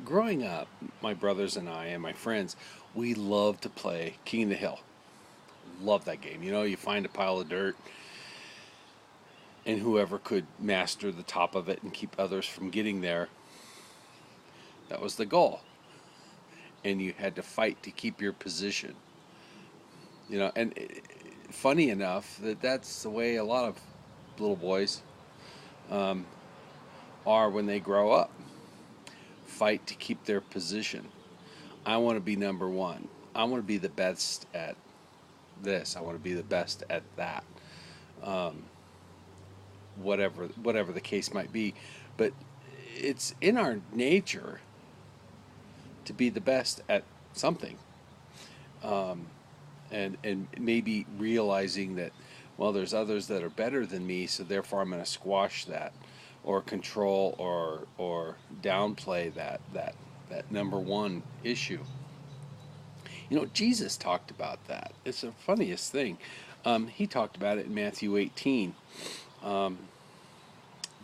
Growing up, my brothers and I and my friends, we loved to play King of the Hill. Love that game. You find a pile of dirt, and whoever could master the top of it and keep others from getting there, that was the goal. And you had to fight to keep your position. And funny enough, that's the way a lot of little boys um, are when they grow up. Fight to keep their position. I want to be number one. I want to be the best at this. I want to be the best at that. Um, whatever the case might be, but it's in our nature to be the best at something, um, and maybe realizing that, well, there's others that are better than me, so therefore I'm going to squash that, or control, or downplay that number one issue. Jesus talked about that. It's the funniest thing. He talked about it in Matthew 18. Um,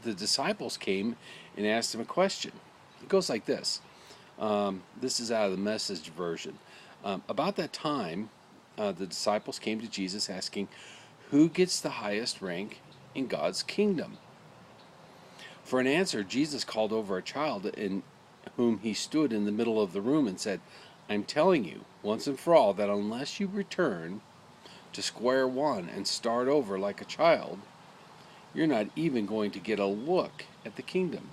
the disciples came and asked him a question. It goes like this. This is out of the Message version. About that time, the disciples came to Jesus asking, "Who gets the highest rank in God's kingdom?" For an answer, Jesus called over a child in whom he stood in the middle of the room and said, "I'm telling you, once and for all, that unless you return to square one and start over like a child, you're not even going to get a look at the kingdom,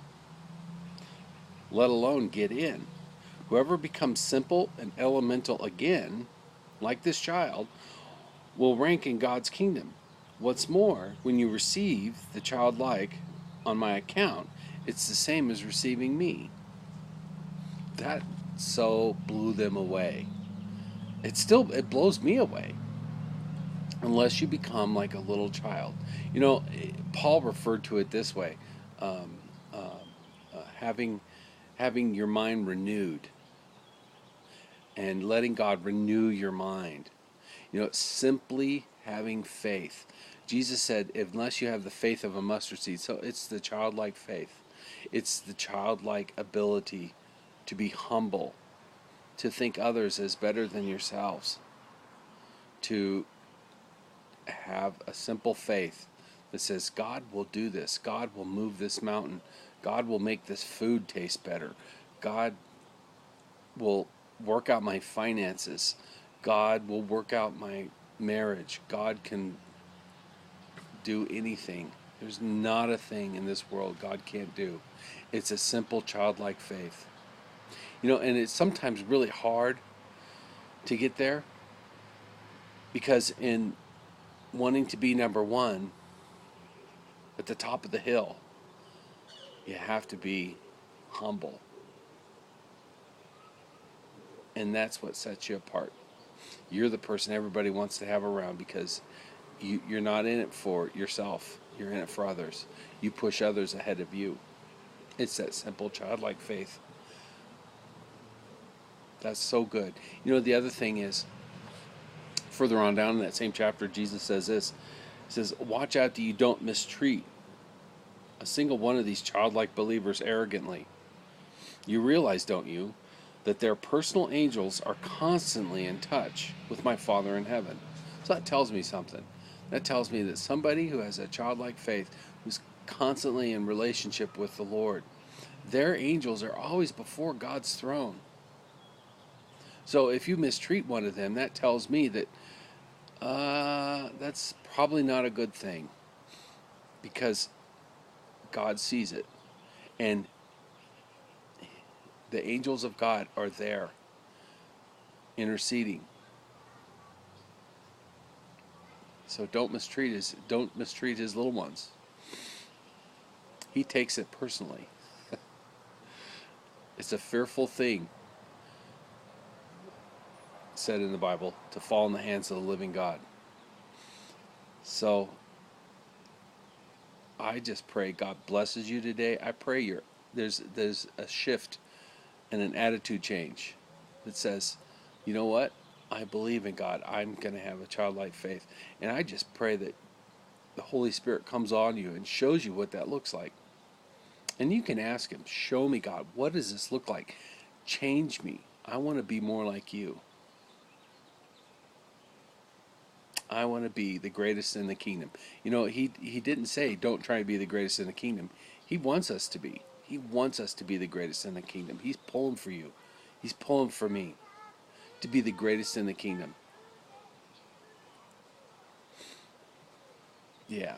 let alone get in. Whoever becomes simple and elemental again, like this child, will rank in God's kingdom. What's more, when you receive the childlike on my account, it's the same as receiving me." That so blew them away. It blows me away. Unless you become like a little child. Paul referred to it this way: um, having your mind renewed, and letting God renew your mind. Simply having faith. Jesus said, unless you have the faith of a mustard seed, so it's the childlike faith. It's the childlike ability to be humble, to think others as better than yourselves, to have a simple faith that says, God will do this. God will move this mountain. God will make this food taste better. God will work out my finances. God will work out my marriage. God can do anything. There's not a thing in this world God can't do. It's a simple childlike faith. And it's sometimes really hard to get there, because in wanting to be number one at the top of the hill, you have to be humble. And that's what sets you apart. You're the person everybody wants to have around, because you're not in it for yourself. You're in it for others. You push others ahead of you. It's that simple childlike faith. That's so good. The other thing is, further on down in that same chapter, Jesus says this. He says, "Watch out that you don't mistreat a single one of these childlike believers arrogantly. You realize, don't you, that their personal angels are constantly in touch with my Father in heaven?" So that tells me something. That tells me that somebody who has a childlike faith, who's constantly in relationship with the Lord, their angels are always before God's throne. So if you mistreat one of them, that tells me that that's probably not a good thing, because God sees it, and the angels of God are there interceding. So don't mistreat his little ones. He takes it personally. It's a fearful thing, said in the Bible, to fall in the hands of the living God. So I just pray God blesses you today. I pray there's a shift and an attitude change that says, you know what? I believe in God. I'm going to have a childlike faith. And I just pray that the Holy Spirit comes on you and shows you what that looks like. And you can ask him, show me, God, what does this look like? Change me. I want to be more like you. I want to be the greatest in the kingdom. You know, he didn't say don't try to be the greatest in the kingdom. He wants us to be. He wants us to be the greatest in the kingdom. He's pulling for you. He's pulling for me to be the greatest in the kingdom. Yeah.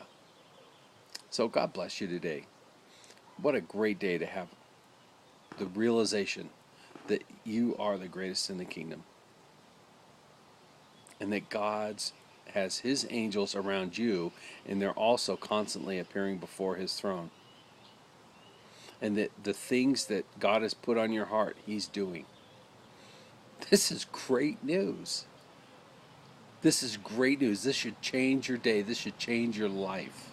So God bless you today. What a great day to have the realization that you are the greatest in the kingdom. And that God's has his angels around you, and they're also constantly appearing before his throne. And that the things that God has put on your heart, he's doing. This is great news. This is great news. This should change your day. This should change your life.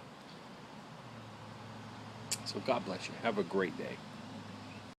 So God bless you. Have a great day.